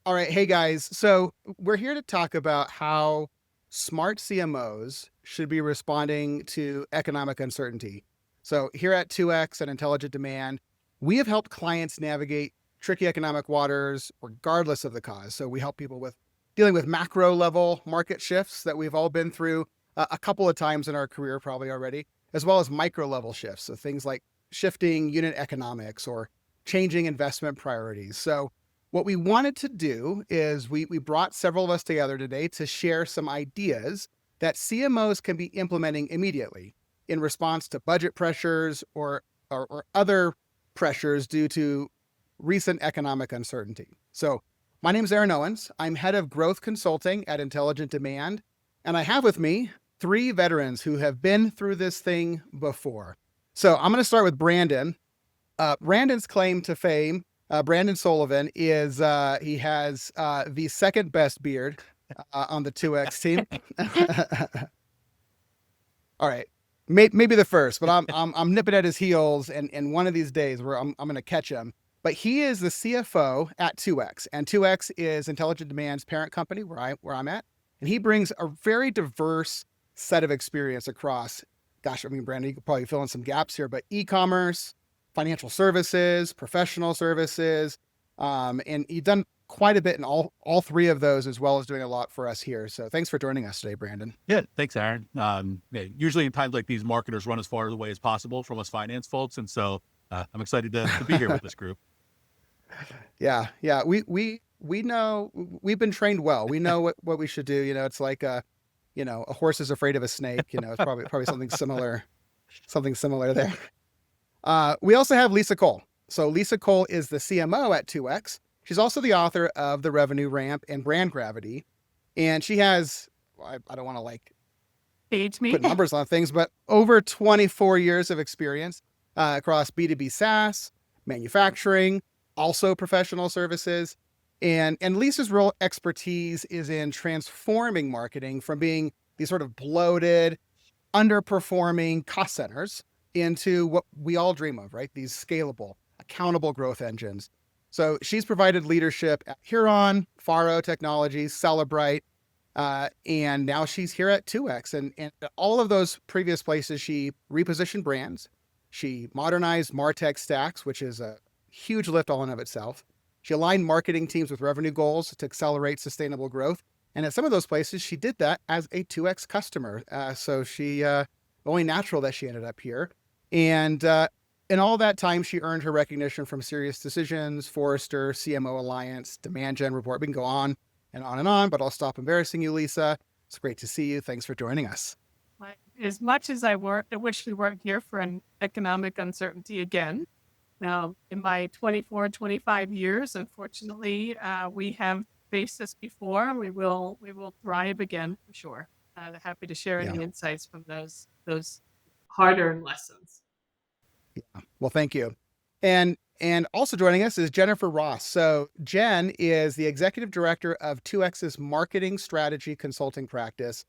All right. Hey guys. So we're here to talk about how smart CMOs should be responding to economic uncertainty. So here at 2X and Intelligent Demand, we have helped clients navigate tricky economic waters regardless of the cause. So we help people with dealing with macro level market shifts that we've all been through a couple of times in our career, probably already, as well as micro level shifts. So things like shifting unit economics or changing investment priorities. So what we wanted to do is we brought several of us together today to share some ideas that CMOs can be implementing immediately in response to budget pressures or other pressures due to recent economic uncertainty. So my name is Aaron Owens. I'm head of growth consulting at Intelligent Demand, and I have with me three veterans who have been through this thing before. So I'm going to start with Brandon. Brandon's claim to fame, Brandon Sullivan, is he has the second best beard on the 2X team. All right, maybe the first, but I'm nipping at his heels, and one of these days where I'm going to catch him. But he is the CFO at 2X, and 2X is Intelligent Demand's parent company where I'm at, and he brings a very diverse set of experience across. Gosh, I mean, Brandon, you could probably fill in some gaps here, but e-commerce, financial services, professional services, and you've done quite a bit in all three of those, as well as doing a lot for us here. So thanks for joining us today, Brandon. Yeah, thanks, Aaron. Usually in times like these, marketers run as far away as possible from us finance folks, and so I'm excited to be here with this group. Yeah, we know we've been trained well. We know what we should do. It's like a horse is afraid of a snake. It's probably something similar there. We also have Lisa Cole. So Lisa Cole is the CMO at 2X. She's also the author of The Revenue Ramp and Brand Gravity. And she has, I don't want to Page me. put numbers on things, but over 24 years of experience across B2B SaaS, manufacturing, also professional services. And Lisa's real expertise is in transforming marketing from being these sort of bloated, underperforming cost centers into what we all dream of, right? These scalable, accountable growth engines. So she's provided leadership at Huron, Faro Technologies, Celebrite, and now she's here at 2X. And all of those previous places, she repositioned brands. She modernized MarTech stacks, which is a huge lift all in of itself. She aligned marketing teams with revenue goals to accelerate sustainable growth. And at some of those places, she did that as a 2X customer. So she only natural that she ended up here. And in all that time, she earned her recognition from Serious Decisions, Forrester, CMO Alliance, Demand Gen Report. We can go on and on, but I'll stop embarrassing you, Lisa. It's great to see you. Thanks for joining us. As much as I wish we weren't here for an economic uncertainty again. Now, in my 24, 25 years, unfortunately, we have faced this before. We will thrive again for sure. Happy to share any insights from those hard-earned lessons. Yeah. Well, thank you. And also joining us is Jennifer Ross. So Jen is the executive director of 2X's marketing strategy consulting practice,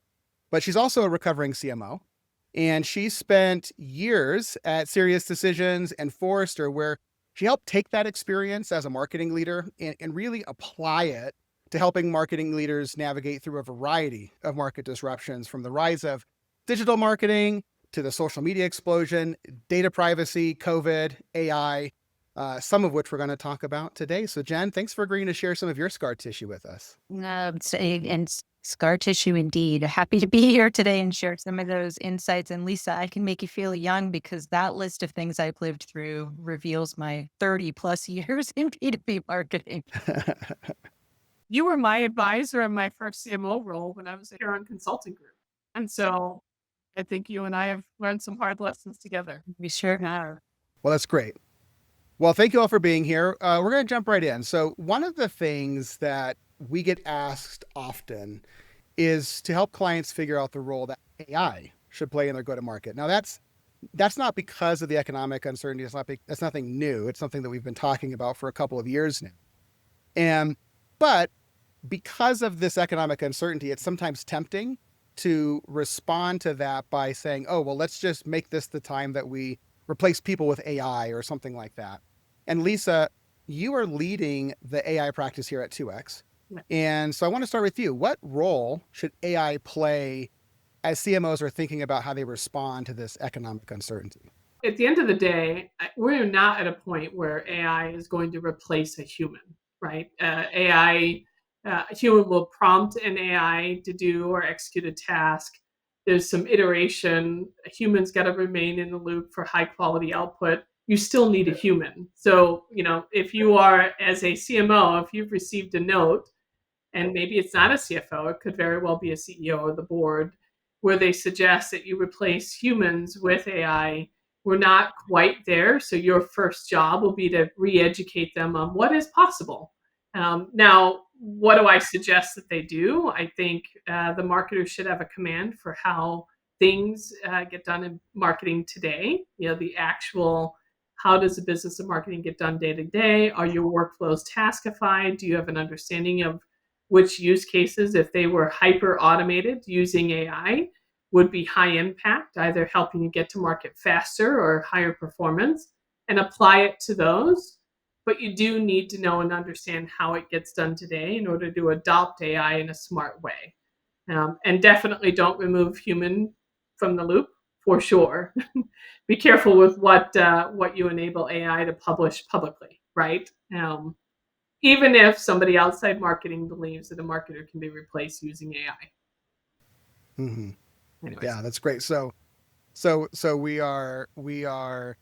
but she's also a recovering CMO. And she spent years at Serious Decisions and Forrester, where she helped take that experience as a marketing leader and really apply it to helping marketing leaders navigate through a variety of market disruptions, from the rise of digital marketing to the social media explosion, data privacy, COVID, AI, some of which we're going to talk about today. So Jen, thanks for agreeing to share some of your scar tissue with us. And scar tissue indeed. Happy to be here today and share some of those insights. And Lisa, I can make you feel young because that list of things I've lived through reveals my 30 plus years in B2B marketing. You were my advisor in my first CMO role when I was here on Consulting Group. And so I think you and I have learned some hard lessons together. We sure have. Well, that's great. Well, thank you all for being here. We're going to jump right in. So one of the things that we get asked often is to help clients figure out the role that AI should play in their go-to-market. Now, that's not because of the economic uncertainty. That's nothing new. It's something that we've been talking about for a couple of years now. But because of this economic uncertainty, it's sometimes tempting to respond to that by saying, oh, well, let's just make this the time that we replace people with AI or something like that. And Lisa, you are leading the AI practice here at 2X. And so I want to start with you. What role should AI play as CMOs are thinking about how they respond to this economic uncertainty? At the end of the day, we're not at a point where AI is going to replace a human, right? A human will prompt an AI to do or execute a task. There's some iteration. A human's got to remain in the loop for high quality output. You still need a human. So, if you are, as a CMO, if you've received a note, and maybe it's not a CFO, it could very well be a CEO or the board, where they suggest that you replace humans with AI. We're not quite there. So your first job will be to re-educate them on what is possible. Now, what do I suggest that they do? I think the marketers should have a command for how things get done in marketing today. The actual, how does the business of marketing get done day to day? Are your workflows taskified? Do you have an understanding of which use cases, if they were hyper automated using AI, would be high impact, either helping you get to market faster or higher performance, and apply it to those? But you do need to know and understand how it gets done today in order to adopt AI in a smart way. And definitely don't remove human from the loop, for sure. Be careful with what you enable AI to publish publicly, right? Even if somebody outside marketing believes that a marketer can be replaced using AI. Mm-hmm. Anyways, Yeah, that's great. So we are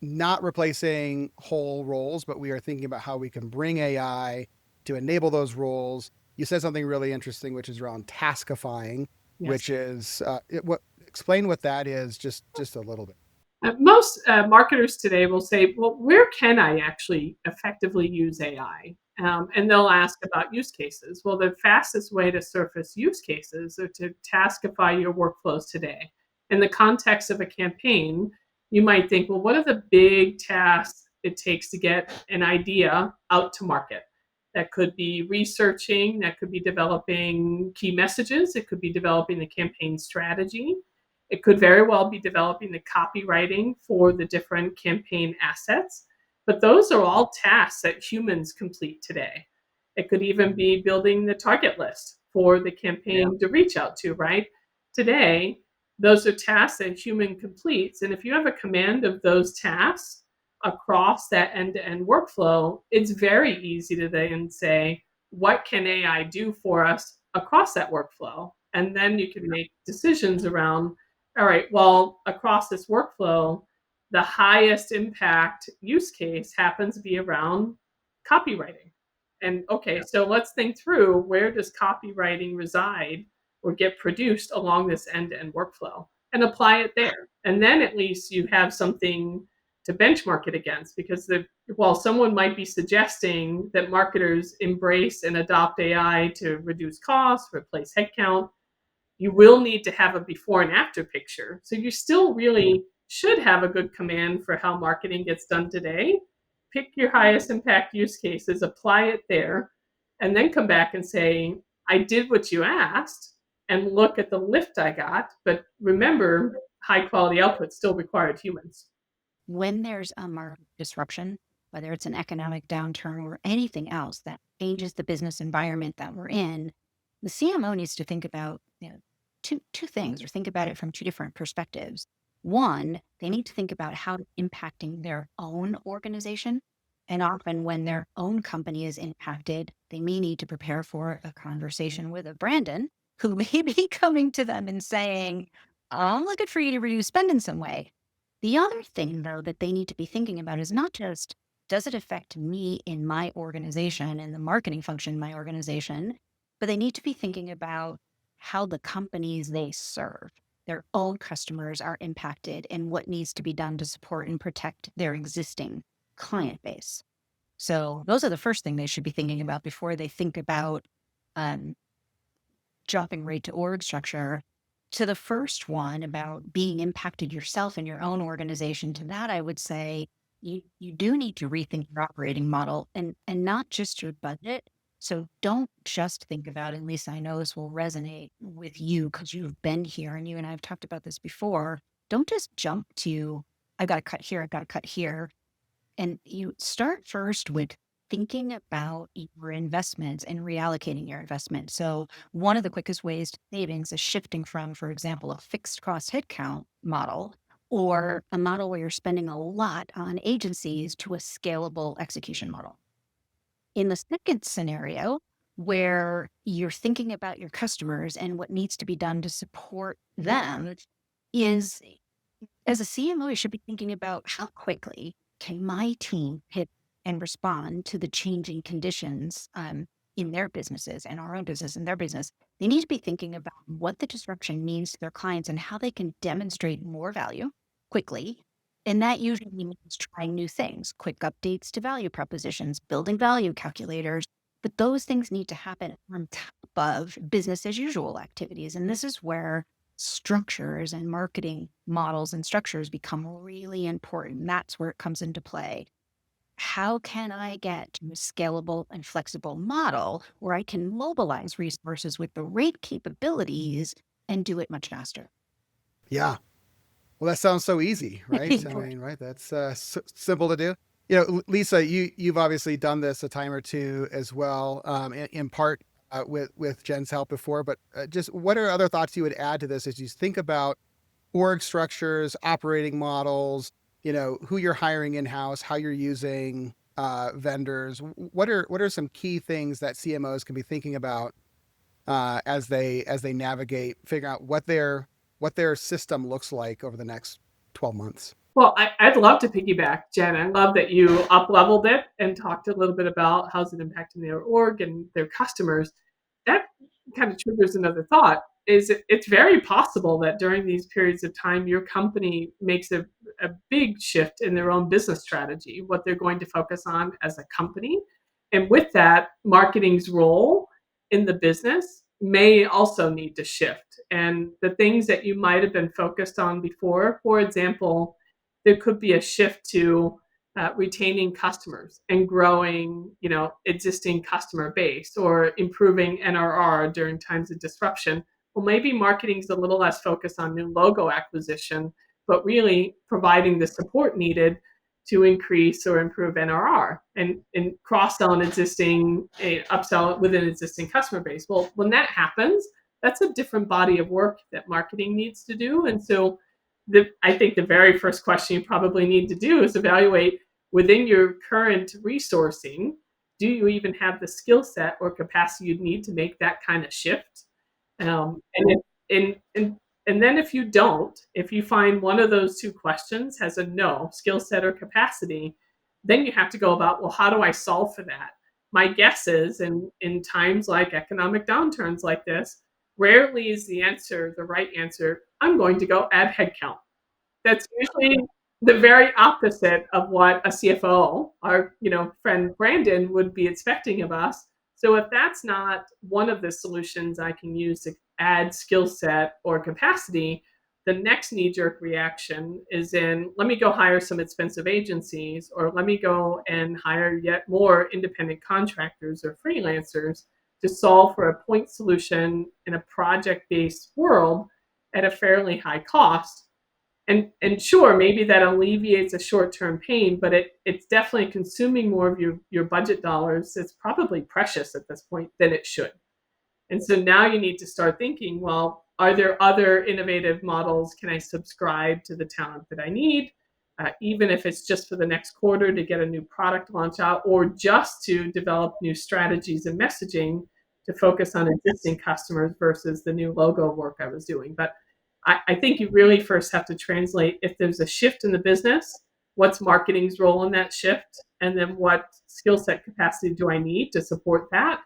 not replacing whole roles, but we are thinking about how we can bring AI to enable those roles. You said something really interesting, which is around taskifying, yes. which is explain what that is just a little bit. Most marketers today will say, well, where can I actually effectively use AI? And they'll ask about use cases. Well, the fastest way to surface use cases are to taskify your workflows today. In the context of a campaign, you might think, well, what are the big tasks it takes to get an idea out to market? That could be researching, that could be developing key messages, it could be developing the campaign strategy, it could very well be developing the copywriting for the different campaign assets, but those are all tasks that humans complete today. It could even be building the target list for the campaign to reach out to, right? Today, those are tasks that a human completes. And if you have a command of those tasks across that end to end workflow, it's very easy to then say, what can AI do for us across that workflow? And then you can make decisions around, all right, well, across this workflow, the highest impact use case happens to be around copywriting. And okay, so let's think through, where does copywriting reside or get produced along this end-to-end workflow, and apply it there. And then at least you have something to benchmark it against, because while someone might be suggesting that marketers embrace and adopt AI to reduce costs, replace headcount, you will need to have a before and after picture. So you still really should have a good command for how marketing gets done today. Pick your highest impact use cases, apply it there, and then come back and say, I did what you asked, and look at the lift I got. But remember, high quality output still required humans. When there's a market disruption, whether it's an economic downturn or anything else that changes the business environment that we're in, the CMO needs to think about two things, or think about it from two different perspectives. One, they need to think about how it's impacting their own organization. And often when their own company is impacted, they may need to prepare for a conversation with a Brandon who may be coming to them and saying, I'm looking for you to reduce spend in some way. The other thing, though, that they need to be thinking about is not just, does it affect me in my organization and the marketing function in my organization, but they need to be thinking about how the companies they serve, their own customers, are impacted and what needs to be done to support and protect their existing client base. So those are the first thing they should be thinking about before they think about um, dropping rate to org structure. To the first one about being impacted yourself in your own organization, to that I would say you do need to rethink your operating model and not just your budget. So don't just think about, and Lisa, I know this will resonate with you because you've been here and you and I have talked about this before. Don't just jump to, I've got to cut here, I've got to cut here. And you start first with thinking about your investments and reallocating your investment. So one of the quickest ways to savings is shifting from, for example, a fixed cost headcount model or a model where you're spending a lot on agencies to a scalable execution model. In the second scenario, where you're thinking about your customers and what needs to be done to support them, is as a CMO, you should be thinking about how quickly can my team hit and respond to the changing conditions in their businesses and our own business and their business. They need to be thinking about what the disruption means to their clients and how they can demonstrate more value quickly. And that usually means trying new things, quick updates to value propositions, building value calculators. But those things need to happen on top of business as usual activities. And this is where structures and marketing models and structures become really important. That's where it comes into play. How can I get to a scalable and flexible model where I can mobilize resources with the right capabilities and do it much faster? Yeah. Well, that sounds so easy, right? I mean, right? That's simple to do. Lisa, you've obviously done this a time or two as well, in part with Jen's help before. But just what are other thoughts you would add to this as you think about org structures, operating models? Who you're hiring in house, how you're using vendors. What are some key things that CMOs can be thinking about as they navigate, figuring out what their system looks like over the next 12 months? Well, I'd love to piggyback, Jen. I love that you up-leveled it and talked a little bit about how's it impacting their org and their customers. That kind of triggers another thought. It's very possible that during these periods of time, your company makes a big shift in their own business strategy, what they're going to focus on as a company. And with that, marketing's role in the business may also need to shift. And the things that you might have been focused on before, for example, there could be a shift to retaining customers and growing, existing customer base or improving NRR during times of disruption. Well, maybe marketing's a little less focused on new logo acquisition, but really providing the support needed to increase or improve NRR and cross-sell an existing, upsell within existing customer base. Well, when that happens, that's a different body of work that marketing needs to do. And so I think the very first question you probably need to do is evaluate within your current resourcing, do you even have the skill set or capacity you'd need to make that kind of shift? And then if you don't, if you find one of those two questions has a no, skill set or capacity, then you have to go about, well, how do I solve for that? My guess is in times like economic downturns like this, rarely is the answer the right answer. I'm going to go add headcount. That's usually the very opposite of what a CFO, our friend Brandon, would be expecting of us. So if that's not one of the solutions I can use to add skill set or capacity, the next knee-jerk reaction is let me go hire some expensive agencies, or let me go and hire yet more independent contractors or freelancers to solve for a point solution in a project-based world at a fairly high cost. And sure, maybe that alleviates a short-term pain, but it's definitely consuming more of your budget dollars. It's probably precious at this point than it should. And so now you need to start thinking, well, are there other innovative models? Can I subscribe to the talent that I need, even if it's just for the next quarter to get a new product launch out, or just to develop new strategies and messaging to focus on existing customers versus the new logo work I was doing? But I think you really first have to translate if there's a shift in the business, what's marketing's role in that shift? And then what skill set capacity do I need to support that?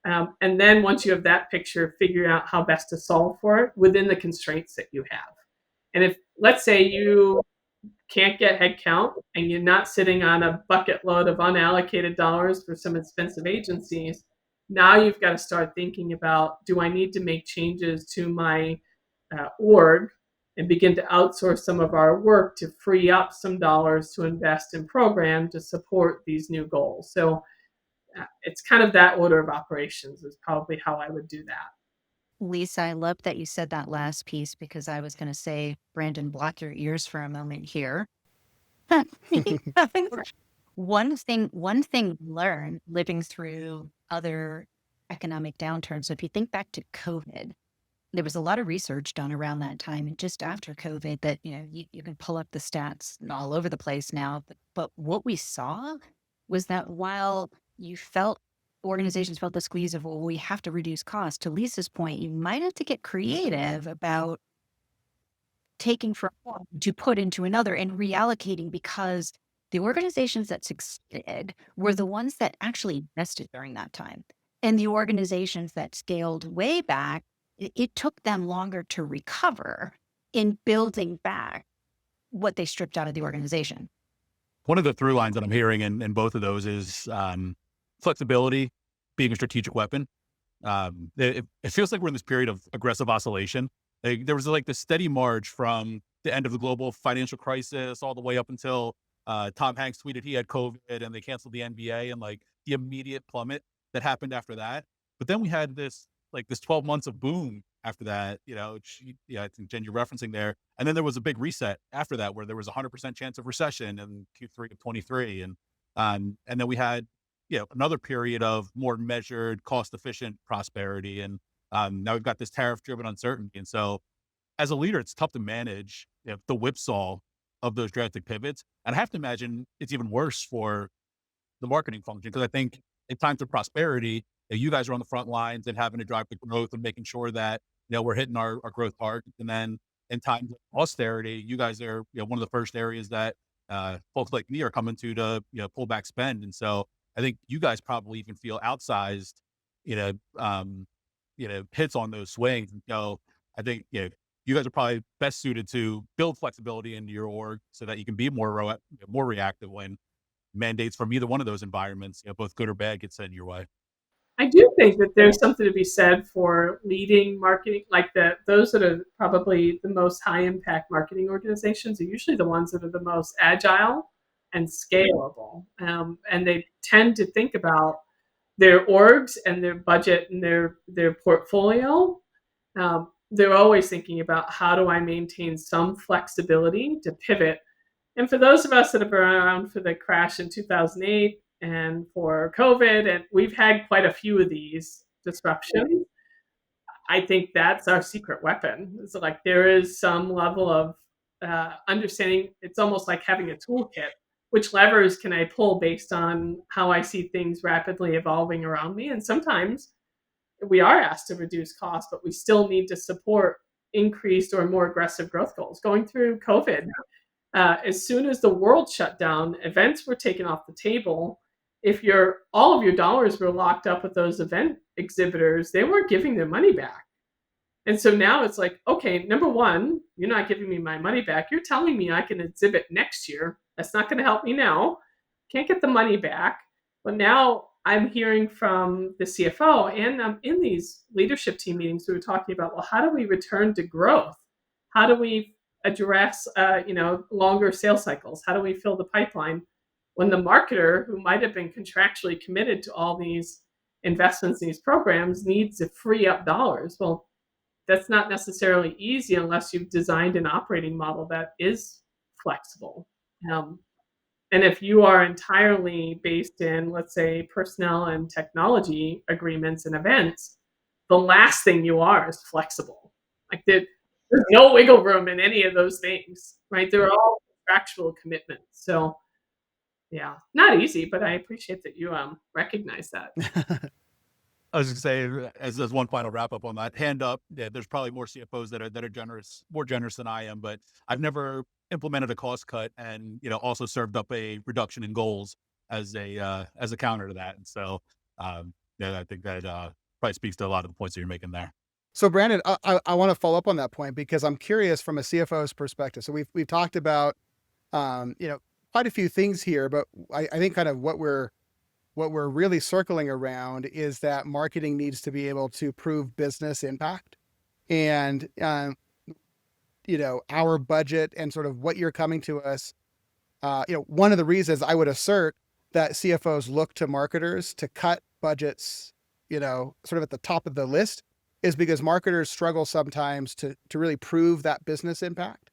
And then once you have that picture, figure out how best to solve for it within the constraints that you have. And if, let's say, you can't get headcount and you're not sitting on a bucket load of unallocated dollars for some expensive agencies, now you've got to start thinking about, do I need to make changes to my org and begin to outsource some of our work to free up some dollars to invest in program to support these new goals? So it's kind of that order of operations is probably how I would do that. Lisa, I love that you said that last piece because I was going to say, Brandon, block your ears for a moment here. One thing learned living through other economic downturns. So if you think back to COVID, there was a lot of research done around that time and just after COVID that, you can pull up the stats all over the place now. But what we saw was that while organizations felt the squeeze of, well, we have to reduce costs, to Lisa's point, you might have to get creative about taking from one to put into another and reallocating, because the organizations that succeeded were the ones that actually invested during that time. And the organizations that scaled way back, it took them longer to recover in building back what they stripped out of the organization. One of the through lines that I'm hearing in both of those is flexibility being a strategic weapon. It feels like we're in this period of aggressive oscillation. There was like this steady march from the end of the global financial crisis all the way up until Tom Hanks tweeted he had COVID and they canceled the NBA, and like the immediate plummet that happened after that. But then we had this 12 months of boom after that, which, I think, Jen, you're referencing there. And then there was a big reset after that where there was a 100% chance of recession in Q3 of 23. And then we had, another period of more measured, cost-efficient prosperity. And now we've got this tariff-driven uncertainty. And so as a leader, it's tough to manage the whipsaw of those drastic pivots. And I have to imagine it's even worse for the marketing function, because I think in times of prosperity, you guys are on the front lines and having to drive the growth and making sure that, we're hitting our growth targets. And then in times of austerity, you guys are, one of the first areas that folks like me are coming to pull back spend. And so I think you guys probably even feel outsized, hits on those swings. And so I think, you guys are probably best suited to build flexibility into your org so that you can be more reactive when mandates from either one of those environments, both good or bad, get sent your way. I do think that there's something to be said for leading marketing, like those that are probably the most high impact marketing organizations are usually the ones that are the most agile and scalable. And they tend to think about their orgs and their budget and their portfolio. They're always thinking about, how do I maintain some flexibility to pivot? And for those of us that have been around for the crash in 2008 and for COVID, and we've had quite a few of these disruptions, I think that's our secret weapon. It's like there is some level of understanding. It's almost like having a toolkit. Which levers can I pull based on how I see things rapidly evolving around me? And sometimes we are asked to reduce costs, but we still need to support increased or more aggressive growth goals. Going through COVID, as soon as the world shut down, events were taken off the table. If all of your dollars were locked up with those event exhibitors, they weren't giving their money back. And so now it's like, okay, number one, you're not giving me my money back. You're telling me I can exhibit next year. That's not going to help me now. Can't get the money back. But now I'm hearing from the CFO, and in these leadership team meetings, we were talking about, well, how do we return to growth? How do we address, longer sales cycles? How do we fill the pipeline when the marketer, who might have been contractually committed to all these investments in these programs, needs to free up dollars? Well, that's not necessarily easy unless you've designed an operating model that is flexible. And if you are entirely based in, let's say, personnel and technology agreements and events, the last thing you are is flexible. Like there's no wiggle room in any of those things, right? They're all contractual commitments. So yeah, not easy, but I appreciate that you recognize that. I was going to say, as one final wrap up on that, hand up. Yeah, there's probably more CFOs that are generous, more generous than I am, but I've never implemented a cost cut and also served up a reduction in goals as a counter to that. And so, I think that probably speaks to a lot of the points that you're making there. So Brandon, I want to follow up on that point because I'm curious from a CFO's perspective. So we've talked about quite a few things here, but I think kind of what we're really circling around is that marketing needs to be able to prove business impact. And, our budget and sort of what you're coming to us, one of the reasons I would assert that CFOs look to marketers to cut budgets, sort of at the top of the list, is because marketers struggle sometimes to really prove that business impact.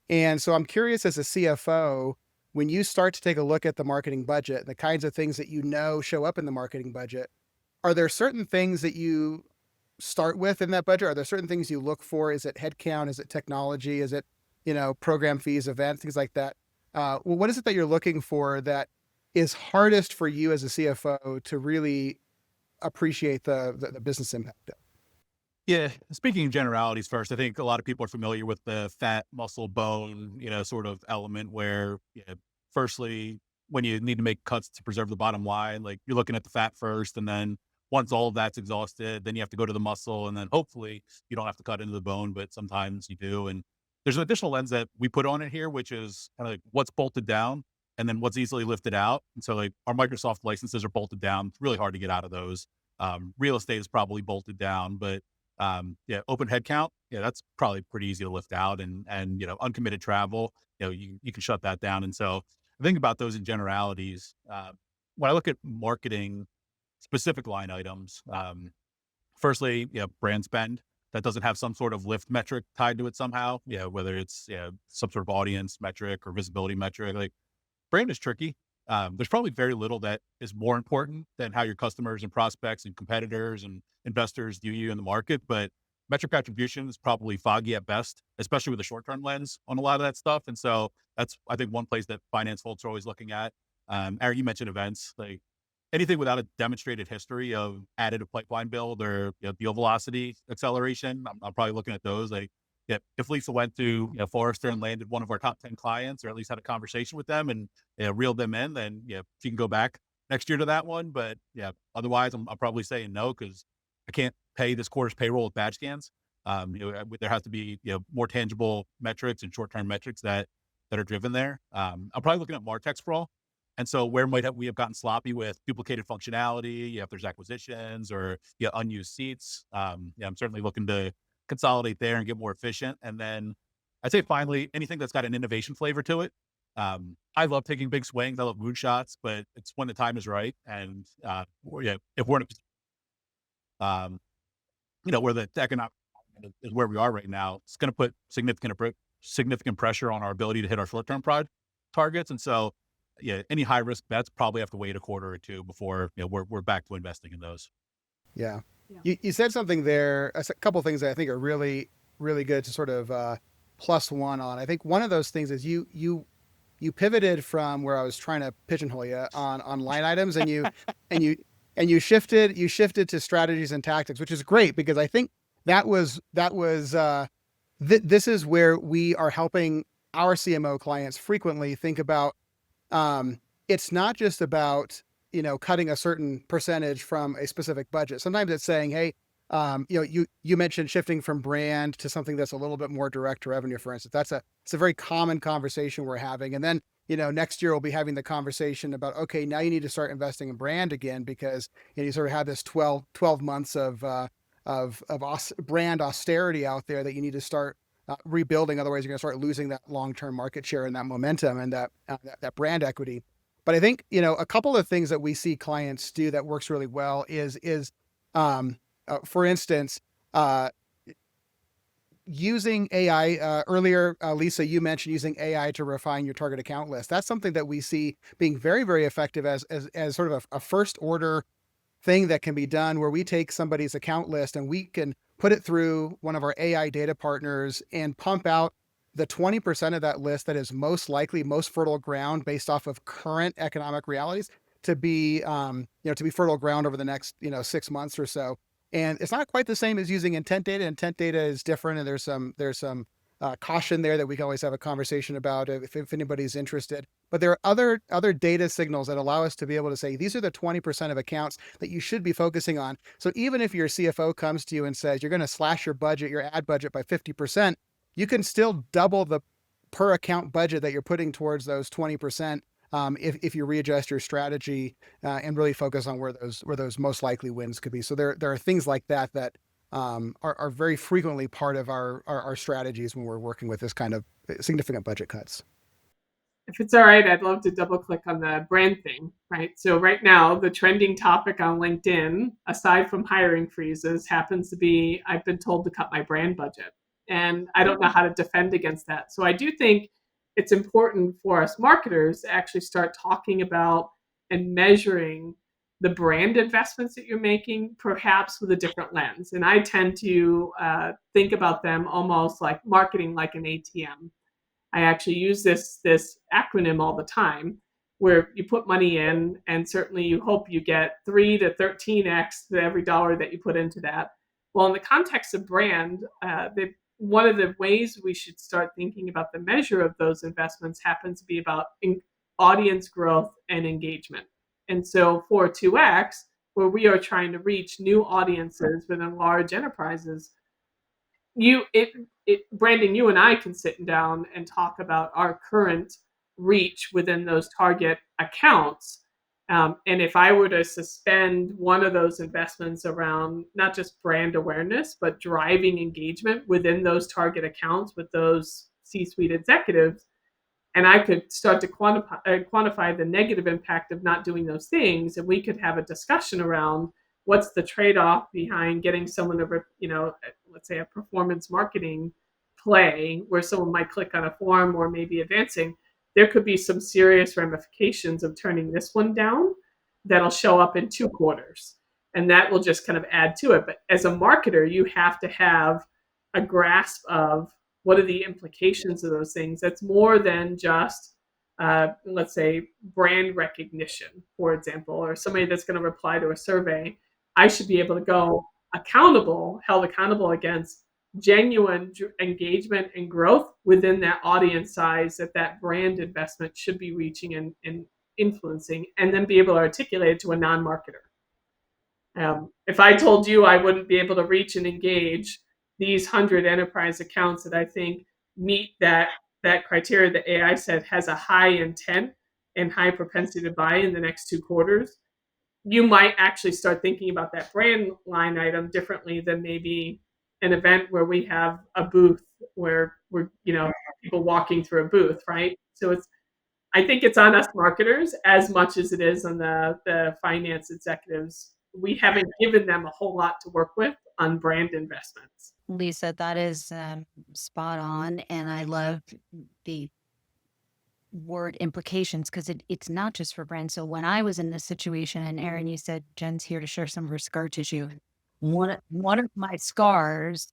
And so I'm curious, as a CFO, when you start to take a look at the marketing budget, the kinds of things that show up in the marketing budget, are there certain things that you start with in that budget? Are there certain things you look for? Is it headcount? Is it technology? Is it, program fees, events, things like that? Well, what is it that you're looking for that is hardest for you as a CFO to really appreciate the business impact of? Yeah, speaking in generalities first, I think a lot of people are familiar with the fat, muscle, bone, sort of element where, firstly, when you need to make cuts to preserve the bottom line, like you're looking at the fat first, and then once all of that's exhausted, then you have to go to the muscle, and then hopefully you don't have to cut into the bone, but sometimes you do. And there's an additional lens that we put on it here, which is kind of like what's bolted down and then what's easily lifted out. And so like our Microsoft licenses are bolted down. It's really hard to get out of those. Real estate is probably bolted down, but open headcount, that's probably pretty easy to lift out, and uncommitted travel, you can shut that down. And so I think about those in generalities. When I look at marketing specific line items, firstly, brand spend that doesn't have some sort of lift metric tied to it somehow, whether it's some sort of audience metric or visibility metric. Like brand is tricky. There's probably very little that is more important than how your customers and prospects and competitors and investors view you in the market. But metric attribution is probably foggy at best, especially with a short-term lens on a lot of that stuff. And so that's, I think, one place that finance folks are always looking at. Aaron, you mentioned events. Like anything without a demonstrated history of additive pipeline build or deal velocity acceleration, I'm probably looking at those. Like, if Lisa went to Forrester and landed one of our top 10 clients, or at least had a conversation with them and reeled them in, then she can go back next year to that one. But otherwise, I'm probably saying no, because I can't pay this quarter's payroll with badge scans. There has to be more tangible metrics and short-term metrics that are driven there. I'm probably looking at MarTech sprawl. And so where we have gotten sloppy with duplicated functionality, if there's acquisitions or unused seats, I'm certainly looking to consolidate there and get more efficient. And then I'd say finally, anything that's got an innovation flavor to it. I love taking big swings. I love moonshots, but it's when the time is right. And if we're in a, where the economic is where we are right now, it's going to put significant pressure on our ability to hit our short-term targets. And so, any high risk bets probably have to wait a quarter or two before we're back to investing in those. Yeah. You said something there, a couple of things that I think are really, really good to sort of plus one on. I think one of those things is you pivoted from where I was trying to pigeonhole you on line items, and you shifted to strategies and tactics, which is great, because I think this is where we are helping our CMO clients frequently think about. It's not just about cutting a certain percentage from a specific budget. Sometimes it's saying, hey, you mentioned shifting from brand to something that's a little bit more direct to revenue, for instance. It's a very common conversation we're having. And then, next year we'll be having the conversation about, okay, now you need to start investing in brand again, because you sort of have this 12 months of brand austerity out there that you need to start rebuilding. Otherwise, you're going to start losing that long-term market share and that momentum and that brand equity. But I think, a couple of things that we see clients do that works really well is for instance, using AI. Earlier, Lisa, you mentioned using AI to refine your target account list. That's something that we see being very, very effective as sort of a first order thing that can be done, where we take somebody's account list and we can put it through one of our AI data partners and pump out the 20% of that list that is most likely, most fertile ground based off of current economic realities to be fertile ground over the next, 6 months or so. And it's not quite the same as using intent data. Intent data is different, and there's some caution there that we can always have a conversation about if anybody's interested. But there are other data signals that allow us to be able to say, these are the 20% of accounts that you should be focusing on. So even if your CFO comes to you and says, you're going to slash your ad budget by 50%, you can still double the per account budget that you're putting towards those 20%. If you readjust your strategy and really focus on where those most likely wins could be. So there are things like that are very frequently part of our strategies when we're working with this kind of significant budget cuts. If it's all right, I'd love to double click on the brand thing, right? So right now, the trending topic on LinkedIn, aside from hiring freezes, happens to be, I've been told to cut my brand budget. And I don't know how to defend against that. So I do think it's important for us marketers to actually start talking about and measuring the brand investments that you're making, perhaps with a different lens. And I tend to think about them almost like marketing like an ATM. I actually use this acronym all the time, where you put money in, and certainly you hope you get 3 to 13x to every dollar that you put into that. Well, in the context of brand, one of the ways we should start thinking about the measure of those investments happens to be about audience growth and engagement. And so for 2x, where we are trying to reach new audiences within large enterprises, you it Brandon, you and I can sit down and talk about our current reach within those target accounts. And if I were to suspend one of those investments around not just brand awareness, but driving engagement within those target accounts with those C-suite executives, and I could start to quantify the negative impact of not doing those things, and we could have a discussion around what's the trade-off behind getting someone to, let's say a performance marketing play where someone might click on a form or maybe advancing. There could be some serious ramifications of turning this one down that'll show up in 2 quarters, and that will just kind of add to it. But as a marketer, you have to have a grasp of what are the implications of those things. That's more than just let's say brand recognition, for example, or somebody that's going to reply to a survey. I should be able to go held accountable against genuine engagement and growth within that audience size that brand investment should be reaching and influencing, and then be able to articulate it to a non-marketer. If I told you I wouldn't be able to reach and engage these 100 enterprise accounts that I think meet that criteria that AI said has a high intent and high propensity to buy in the next 2 quarters, you might actually start thinking about that brand line item differently than maybe an event where we have a booth where we're, people walking through a booth, right? So I think it's on us marketers as much as it is on the finance executives. We haven't given them a whole lot to work with on brand investments. Lisa, that is spot on. And I love the word implications because it's not just for brands. So when I was in this situation, and Erin, you said Jen's here to share some of her scar tissue. One of my scars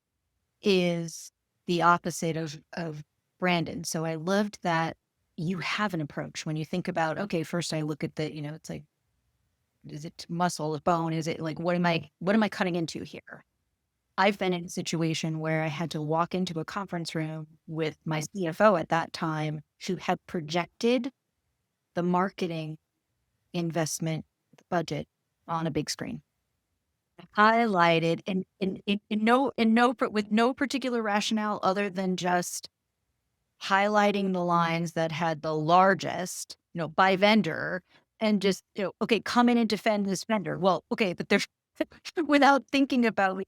is the opposite of Brandon. So I loved that you have an approach when you think about, okay, first I look at the, it's like, is it muscle, bone? Is it like, what am I cutting into here? I've been in a situation where I had to walk into a conference room with my CFO at that time who had projected the marketing investment budget on a big screen, highlighted and with no particular rationale other than just highlighting the lines that had the largest, by vendor, and just, okay, come in and defend this vendor. Well, okay, but there's without thinking about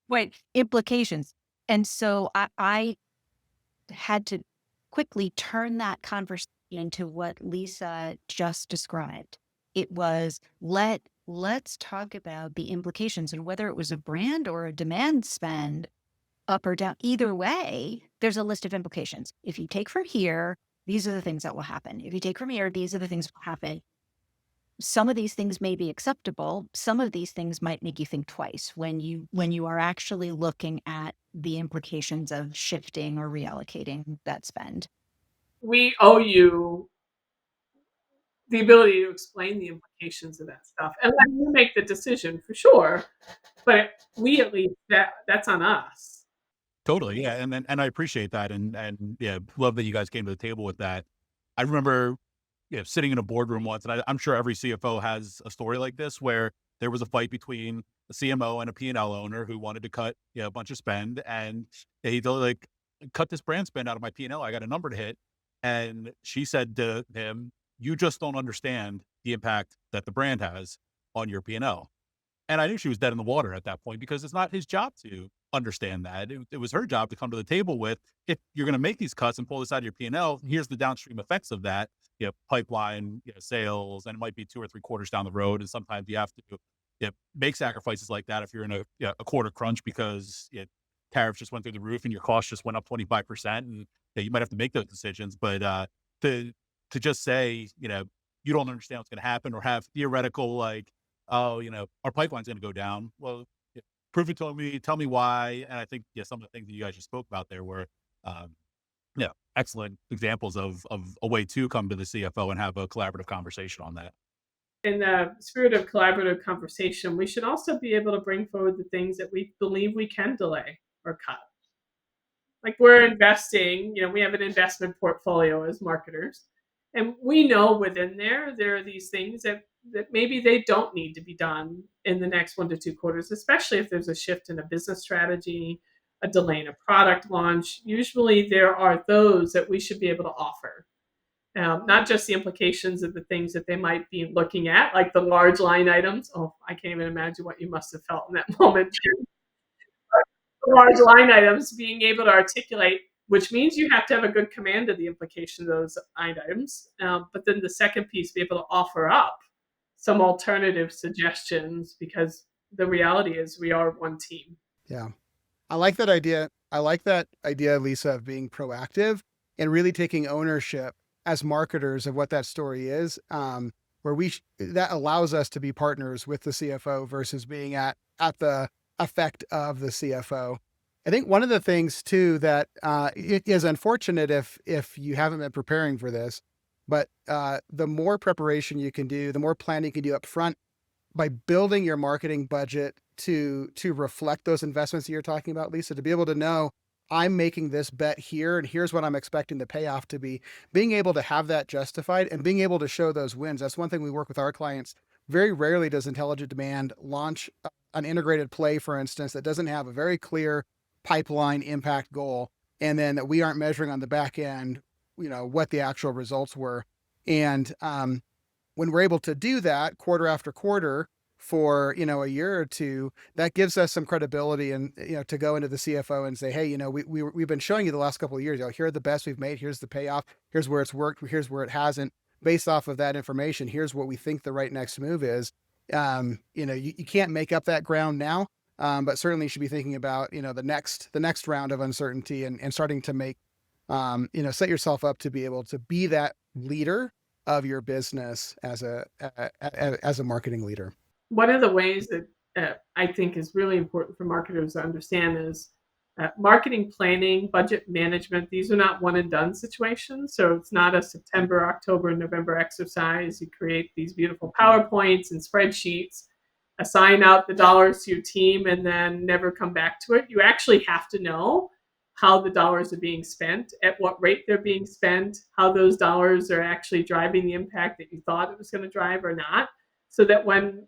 what implications. And so I had to quickly turn that conversation into what Lisa just described. It was let's talk about the implications, and whether it was a brand or a demand spend, up or down, either way, there's a list of implications. If you take from here, these are the things that will happen. If you take from here, these are the things that will happen. Some of these things may be acceptable. Some of these things might make you think twice when you are actually looking at the implications of shifting or reallocating that spend. We owe you the ability to explain the implications of that stuff and let you make the decision for sure. But we at least that's on us. Totally. Yeah. And I appreciate that. And yeah, love that you guys came to the table with that. I remember sitting in a boardroom once, and I'm sure every CFO has a story like this, where there was a fight between a CMO and a P&L owner who wanted to cut a bunch of spend, and he like, cut this brand spend out of my P&L. I got a number to hit. And she said to him, you just don't understand the impact that the brand has on your P&L. And I knew she was dead in the water at that point, because it's not his job to understand that. It was her job to come to the table with, if you're going to make these cuts and pull this out of your P&L, here's the downstream effects of that, pipeline, sales, and it might be 2 or 3 quarters down the road. And sometimes you have to make sacrifices like that if you're in a quarter crunch, because tariffs just went through the roof and your costs just went up 25%. And you might have to make those decisions, but to just say, you don't understand what's going to happen, or have theoretical like, oh, our pipeline's going to go down. Well, prove it to me, tell me why. And I think, some of the things that you guys just spoke about there were, um, excellent examples of a way to come to the CFO and have a collaborative conversation on that. In the spirit of collaborative conversation, we should also be able to bring forward the things that we believe we can delay or cut. Like we're investing, we have an investment portfolio as marketers, and we know within there are these things that maybe they don't need to be done in the next 1 to 2 quarters, especially if there's a shift in a business strategy, a delay in a product launch. Usually there are those that we should be able to offer. Not just the implications of the things that they might be looking at, like the large line items. Oh, I can't even imagine what you must have felt in that moment. Large line items, being able to articulate, which means you have to have a good command of the implication of those items. But then the second piece, be able to offer up some alternative suggestions, because the reality is we are one team. Yeah. I like that idea. I like that idea, Lisa, of being proactive and really taking ownership as marketers of what that story is, where that allows us to be partners with the CFO versus being at the effect of the CFO. I think one of the things too that it is unfortunate if you haven't been preparing for this, but the more preparation you can do, the more planning you can do up front by building your marketing budget to reflect those investments that you're talking about, Lisa, to be able to know I'm making this bet here and here's what I'm expecting the payoff to be, being able to have that justified and being able to show those wins. That's one thing we work with our clients. Very rarely does Intelligent Demand launch an integrated play, for instance, that doesn't have a very clear pipeline impact goal, and then that we aren't measuring on the back end, what the actual results were. And when we're able to do that quarter after quarter for, a year or two, that gives us some credibility and, to go into the CFO and say, hey, we've been showing you the last couple of years, here are the best we've made. Here's the payoff. Here's where it's worked. Here's where it hasn't. Based off of that information, here's what we think the right next move is. You can't make up that ground now, but certainly you should be thinking about, the next round of uncertainty and starting to make, set yourself up to be able to be that leader of your business as a marketing leader. One of the ways that I think is really important for marketers to understand is marketing planning, budget management. These are not one and done situations. So it's not a September, October, November exercise. You create these beautiful PowerPoints and spreadsheets, assign out the dollars to your team, and then never come back to it. You actually have to know how the dollars are being spent, at what rate they're being spent, how those dollars are actually driving the impact that you thought it was going to drive or not. So that when,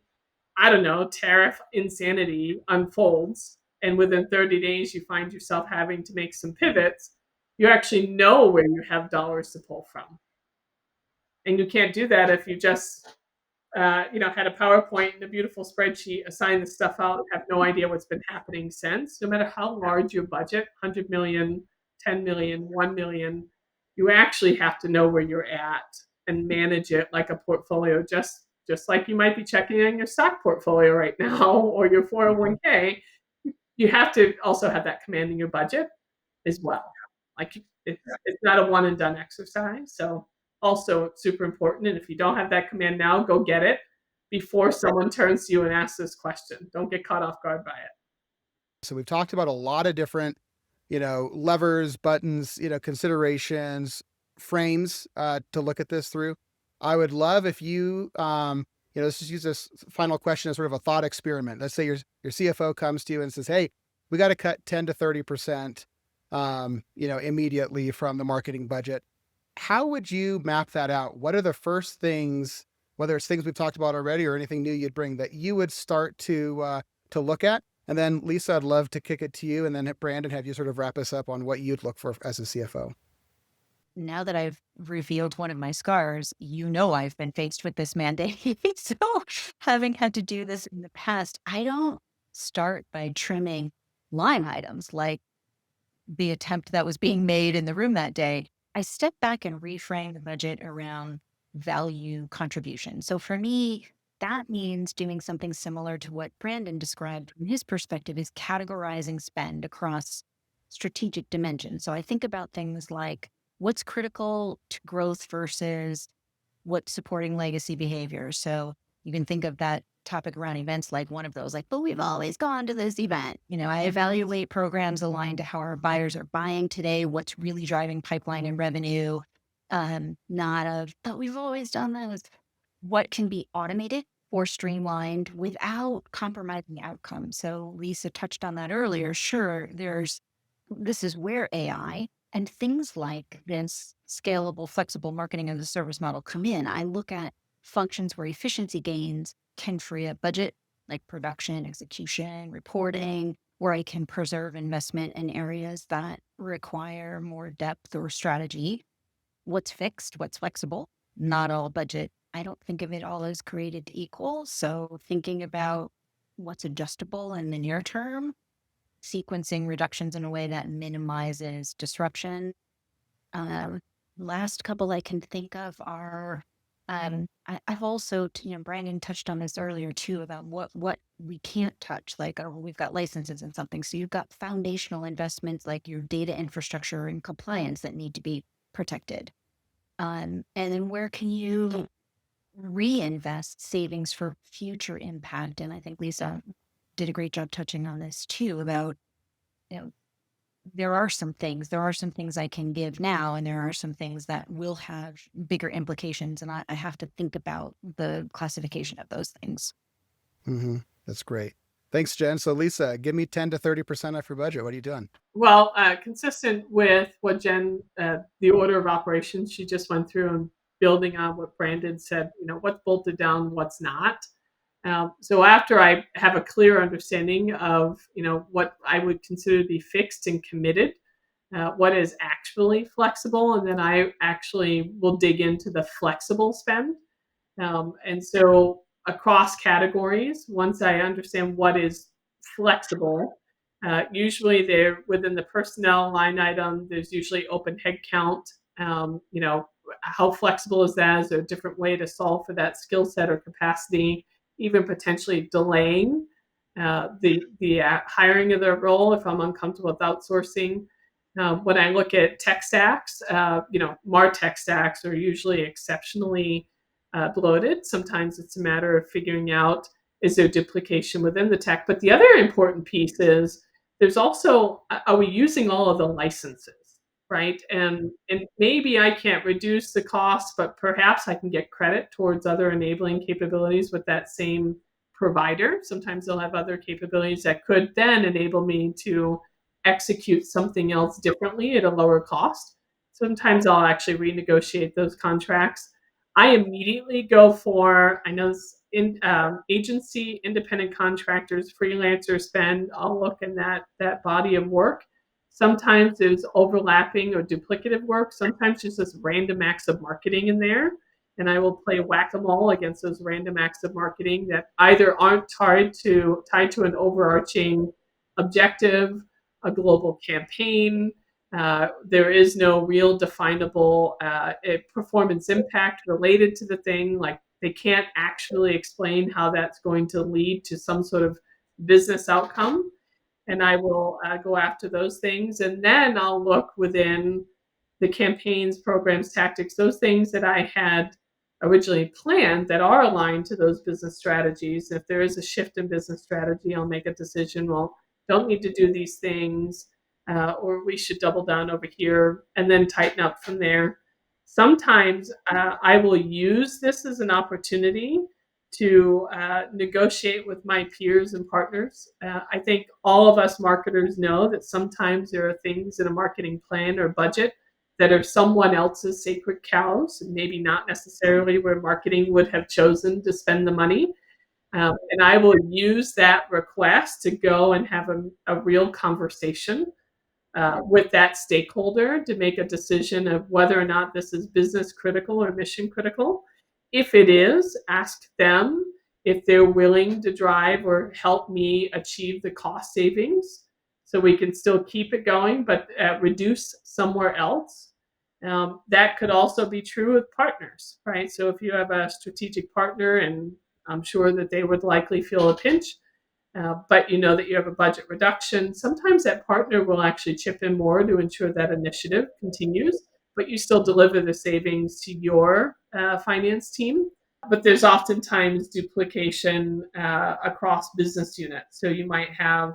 I don't know, tariff insanity unfolds, and within 30 days you find yourself having to make some pivots, you actually know where you have dollars to pull from. And you can't do that if you just, had a PowerPoint and a beautiful spreadsheet, assign the stuff out, and have no idea what's been happening since. No matter how large your budget, 100 million, 10 million, 1 million, you actually have to know where you're at and manage it like a portfolio, just like you might be checking on your stock portfolio right now or your 401k. You have to also have that command in your budget as well. Like it's not a one and done exercise. So also super important. And if you don't have that command now, go get it before someone turns to you and asks this question. Don't get caught off guard by it. So we've talked about a lot of different, levers, buttons, considerations, frames to look at this through. I would love if you, let's just use this final question as sort of a thought experiment. Let's say your CFO comes to you and says, hey, we got to cut 10 to 30%, immediately from the marketing budget. How would you map that out? What are the first things, whether it's things we've talked about already or anything new you'd bring, that you would start to look at? And then Lisa, I'd love to kick it to you, and then Brandon, have you sort of wrap us up on what you'd look for as a CFO. Now that I've revealed one of my scars, I've been faced with this mandate. So having had to do this in the past, I don't start by trimming line items like the attempt that was being made in the room that day. I step back and reframe the budget around value contribution. So for me, that means doing something similar to what Brandon described from his perspective, is categorizing spend across strategic dimension. So I think about things like what's critical to growth versus what's supporting legacy behavior. So you can think of that topic around events like one of those, like, but we've always gone to this event. I evaluate programs aligned to how our buyers are buying today, what's really driving pipeline and revenue, not of, but we've always done those. What can be automated or streamlined without compromising outcomes? So Lisa touched on that earlier. Sure, this is where AI and things like this scalable, flexible marketing as a service model come in. I look at functions where efficiency gains can free up budget, like production, execution, reporting, where I can preserve investment in areas that require more depth or strategy. What's fixed, what's flexible, not all budget. I don't think of it all as created equal. So thinking about what's adjustable in the near term, sequencing reductions in a way that minimizes disruption. Last couple I can think of are, I've also, Brandon touched on this earlier too, about what we can't touch, like we've got licenses and something. So you've got foundational investments like your data infrastructure and compliance that need to be protected. And then where can you reinvest savings for future impact? And I think Lisa did a great job touching on this too, about, there are some things I can give now, and there are some things that will have bigger implications. And I have to think about the classification of those things. Mm-hmm. That's great. Thanks, Jen. So Lisa, give me 10 to 30% off your budget. What are you doing? Well, consistent with what Jen, the order of operations she just went through, and building on what Brandon said, what's bolted down, what's not. So after I have a clear understanding of, what I would consider to be fixed and committed, what is actually flexible, and then I actually will dig into the flexible spend. And so across categories, once I understand what is flexible, usually they're within the personnel line item. There's usually open headcount. How flexible is that? Is there a different way to solve for that skill set or capacity? Even potentially delaying the hiring of the role if I'm uncomfortable with outsourcing. When I look at tech stacks, MarTech stacks are usually exceptionally bloated. Sometimes it's a matter of figuring out, is there duplication within the tech? But the other important piece is there's also, are we using all of the licenses, right? And maybe I can't reduce the cost, but perhaps I can get credit towards other enabling capabilities with that same provider. Sometimes they'll have other capabilities that could then enable me to execute something else differently at a lower cost. Sometimes I'll actually renegotiate those contracts. I immediately go for, I know in agency, independent contractors, freelancer spend. I'll look in that body of work. Sometimes there's overlapping or duplicative work. Sometimes there's just random acts of marketing in there. And I will play whack-a-mole against those random acts of marketing that either aren't tied to an overarching objective, a global campaign. There is no real definable performance impact related to the thing. Like they can't actually explain how that's going to lead to some sort of business outcome. And I will go after those things. And then I'll look within the campaigns, programs, tactics, those things that I had originally planned that are aligned to those business strategies. If there is a shift in business strategy, I'll make a decision. Well, don't need to do these things, or we should double down over here and then tighten up from there. Sometimes I will use this as an opportunity to negotiate with my peers and partners. I think all of us marketers know that sometimes there are things in a marketing plan or budget that are someone else's sacred cows, and maybe not necessarily where marketing would have chosen to spend the money. And I will use that request to go and have a real conversation with that stakeholder to make a decision of whether or not this is business critical or mission critical. If it is, ask them if they're willing to drive or help me achieve the cost savings so we can still keep it going, but reduce somewhere else. That could also be true with partners, right? So if you have a strategic partner, and I'm sure that they would likely feel a pinch, but you know that you have a budget reduction. Sometimes that partner will actually chip in more to ensure that initiative continues, but you still deliver the savings to your finance team. But there's oftentimes duplication across business units. So you might have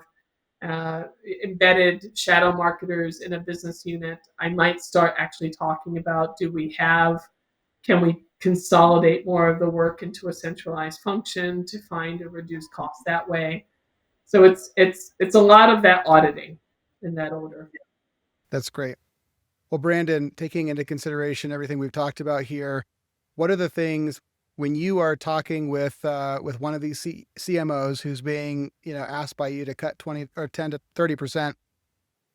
embedded shadow marketers in a business unit. I might start actually talking about, can we consolidate more of the work into a centralized function to find or reduce costs that way? So it's a lot of that auditing in that order. That's great. Well, Brandon, taking into consideration everything we've talked about here, what are the things when you are talking with one of these CMOs who's being asked by you to cut 20 or 10 to 30%?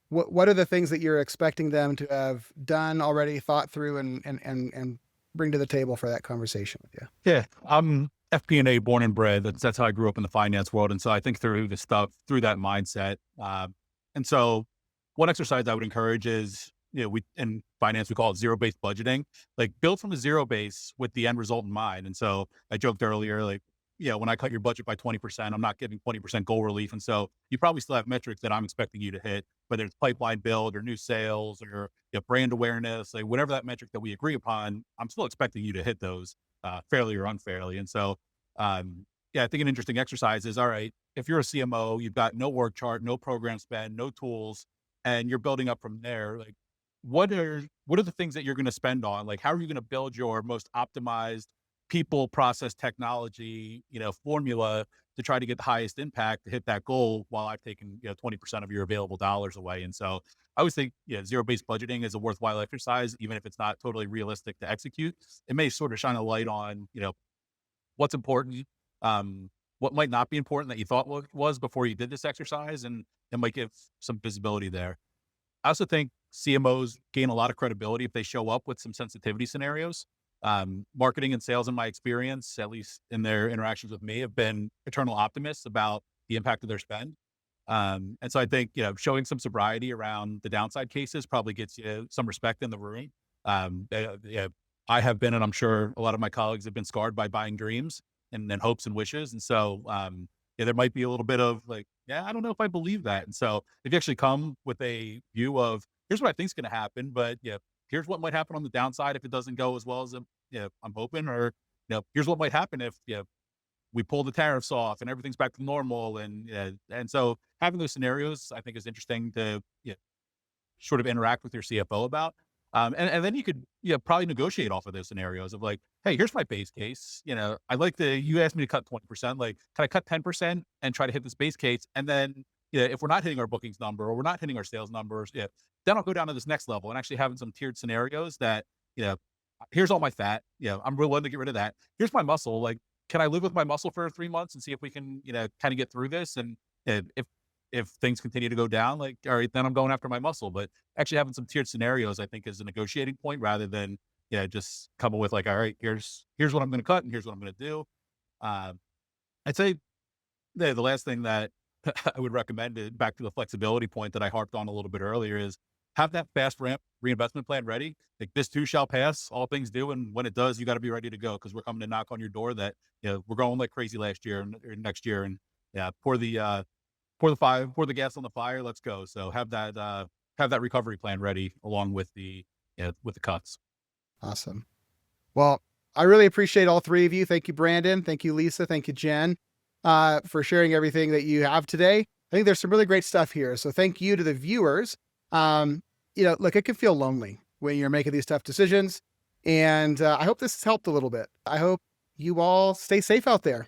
What are the things that you're expecting them to have done already, thought through, and bring to the table for that conversation with you? Yeah, I'm FP&A born and bred. That's how I grew up in the finance world, and so I think through the stuff through that mindset. And so, one exercise I would encourage is, we in finance we call it zero-based budgeting. Like build from a zero base with the end result in mind. And so I joked earlier, like, when I cut your budget by 20%, I'm not giving 20% goal relief, and so you probably still have metrics that I'm expecting you to hit, whether it's pipeline build or new sales or brand awareness, like whatever that metric that we agree upon, I'm still expecting you to hit those fairly or unfairly. And so, I think an interesting exercise is, all right, if you're a CMO, you've got no work chart, no program spend, no tools, and you're building up from there. Like, what are the things that you're going to spend on? Like, how are you going to build your most optimized people, process, technology, formula to try to get the highest impact to hit that goal while I've taken 20% of your available dollars away? And so I always think zero-based budgeting is a worthwhile exercise, even if it's not totally realistic to execute. It may sort of shine a light on what's important, what might not be important that you thought was before you did this exercise, and it might give some visibility there. I also think CMOs gain a lot of credibility if they show up with some sensitivity scenarios. Marketing and sales, in my experience, at least in their interactions with me, have been eternal optimists about the impact of their spend. And so I think, showing some sobriety around the downside cases probably gets you some respect in the room. I have been, and I'm sure a lot of my colleagues have been scarred by buying dreams and hopes and wishes. And so, there might be a little bit of like, I don't know if I believe that. And so if you actually come with a view of, here's what I think is going to happen, but here's what might happen on the downside if it doesn't go as well as I'm hoping, or here's what might happen if we pull the tariffs off and everything's back to normal, and so having those scenarios I think is interesting to sort of interact with your CFO about, and then you could probably negotiate off of those scenarios of like, hey, here's my base case. I'd like you asked me to cut 20%, like can I cut 10% and try to hit this base case, and then if we're not hitting our bookings number or we're not hitting our sales numbers, then I'll go down to this next level and actually having some tiered scenarios that, here's all my fat. I'm willing to get rid of that. Here's my muscle. Like, can I live with my muscle for 3 months and see if we can, kind of get through this? And if things continue to go down, like, all right, then I'm going after my muscle. But actually having some tiered scenarios, I think, is a negotiating point rather than, just coming with like, all right, here's what I'm going to cut and here's what I'm going to do. I'd say the last thing that I would recommend, back to the flexibility point that I harped on a little bit earlier, is have that fast ramp reinvestment plan ready. Like, this too shall pass, all things do. And when it does, you got to be ready to go, because we're coming to knock on your door that, we're going like crazy last year or next year. And pour the gas on the fire. Let's go. So have that recovery plan ready along with the cuts. Awesome. Well, I really appreciate all three of you. Thank you, Brandon. Thank you, Lisa. Thank you, Jen, for sharing everything that you have today. I think there's some really great stuff here. So thank you to the viewers. Look, it can feel lonely when you're making these tough decisions. And I hope this has helped a little bit. I hope you all stay safe out there.